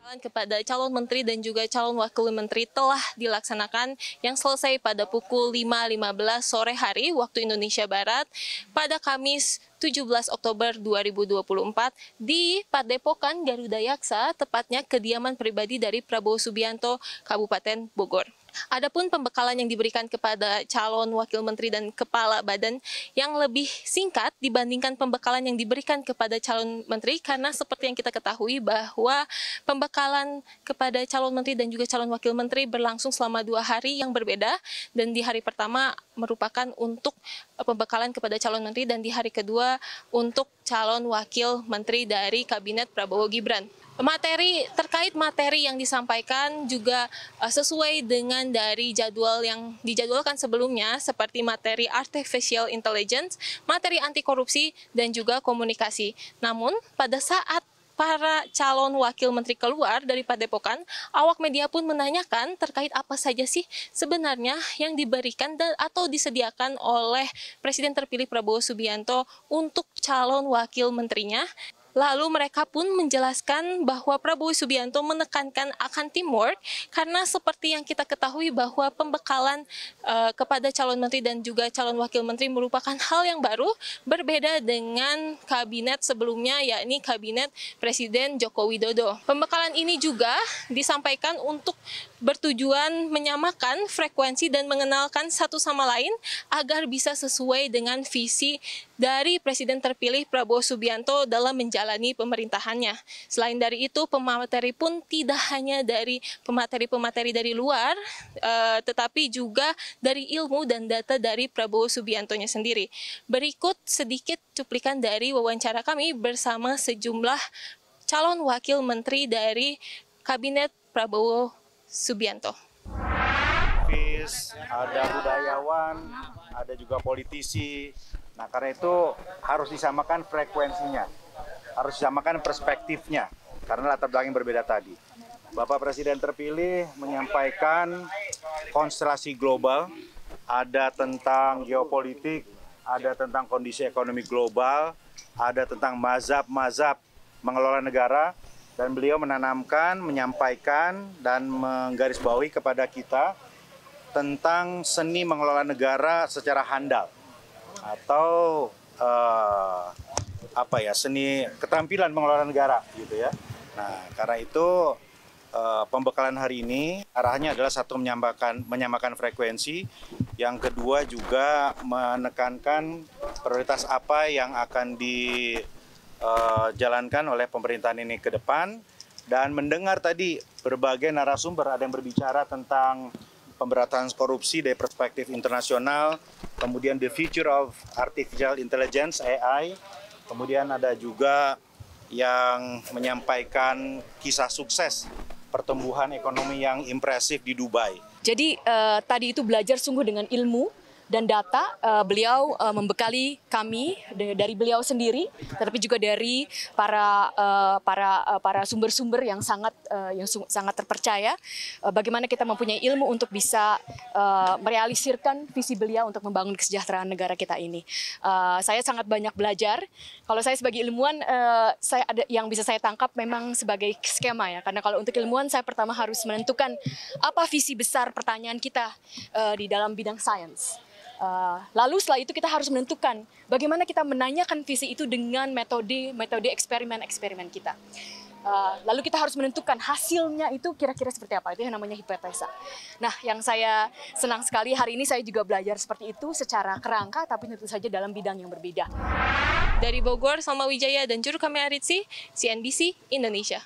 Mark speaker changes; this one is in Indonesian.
Speaker 1: Kepada calon menteri dan juga calon wakil menteri telah dilaksanakan yang selesai pada pukul 5.15 sore hari waktu Indonesia Barat pada Kamis 17 Oktober 2024 di Padepokan Garuda Yaksa, tepatnya kediaman pribadi dari Prabowo Subianto, Kabupaten Bogor. Adapun pembekalan yang diberikan kepada calon wakil menteri dan kepala badan yang lebih singkat dibandingkan pembekalan yang diberikan kepada calon menteri, karena seperti yang kita ketahui bahwa pembekalan kepada calon menteri dan juga calon wakil menteri berlangsung selama 2 hari yang berbeda, dan di hari pertama merupakan untuk pembekalan kepada calon menteri dan di hari kedua untuk calon wakil menteri dari Kabinet Prabowo Gibran. Terkait materi yang disampaikan juga sesuai dengan dari jadwal yang dijadwalkan sebelumnya, seperti materi artificial intelligence, materi anti korupsi, dan juga komunikasi. Namun pada saat para calon wakil menteri keluar dari Padepokan, awak media pun menanyakan terkait apa saja sih sebenarnya yang diberikan atau disediakan oleh Presiden terpilih Prabowo Subianto untuk calon wakil menterinya. Lalu mereka pun menjelaskan bahwa Prabowo Subianto menekankan akan teamwork, karena seperti yang kita ketahui bahwa pembekalan kepada calon menteri dan juga calon wakil menteri merupakan hal yang baru, berbeda dengan kabinet sebelumnya, yakni kabinet Presiden Joko Widodo. Pembekalan ini juga disampaikan untuk bertujuan menyamakan frekuensi dan mengenalkan satu sama lain agar bisa sesuai dengan visi dari Presiden terpilih Prabowo Subianto dalam menjalani pemerintahannya. Selain dari itu, pemateri pun tidak hanya dari pemateri-pemateri dari luar, tetapi juga dari ilmu dan data dari Prabowo Subiantonya sendiri. Berikut sedikit cuplikan dari wawancara kami bersama sejumlah calon wakil menteri dari Kabinet Prabowo Subianto.
Speaker 2: Ada budayawan, ada juga politisi. Nah, karena itu harus disamakan frekuensinya, harus disamakan perspektifnya, karena latar belakang yang berbeda tadi. Bapak Presiden terpilih menyampaikan konstelasi global, ada tentang geopolitik, ada tentang kondisi ekonomi global, ada tentang mazhab-mazhab mengelola negara, dan beliau menanamkan, menyampaikan, dan menggarisbawahi kepada kita tentang seni mengelola negara secara handal, atau seni keterampilan mengelola negara gitu ya. Nah, karena itu pembekalan hari ini arahnya adalah satu, menyamakan frekuensi, yang kedua juga menekankan prioritas apa yang akan dijalankan oleh pemerintahan ini ke depan, dan mendengar tadi berbagai narasumber, ada yang berbicara tentang pemberantasan korupsi dari perspektif internasional, kemudian the future of artificial intelligence (AI), kemudian ada juga yang menyampaikan kisah sukses pertumbuhan ekonomi yang impresif di Dubai.
Speaker 3: Jadi tadi itu belajar sungguh dengan ilmu dan data. Beliau membekali kami dari beliau sendiri, tetapi juga dari para sumber-sumber yang sangat terpercaya. Bagaimana kita mempunyai ilmu untuk bisa merealisirkan visi beliau untuk membangun kesejahteraan negara kita ini. Saya sangat banyak belajar. Kalau saya sebagai ilmuwan, saya ada yang bisa saya tangkap memang sebagai skema ya. Karena kalau untuk ilmuwan, saya pertama harus menentukan apa visi besar pertanyaan kita di dalam bidang sains. Lalu setelah itu kita harus menentukan bagaimana kita menanyakan visi itu dengan metode eksperimen kita. Lalu kita harus menentukan hasilnya itu kira-kira seperti apa, itu yang namanya hipotesa. Nah, yang saya senang sekali hari ini saya juga belajar seperti itu secara kerangka, tapi tentu saja dalam bidang yang berbeda.
Speaker 1: Dari Bogor, Salma Wijaya dan juru kamera Ritsi, CNBC Indonesia.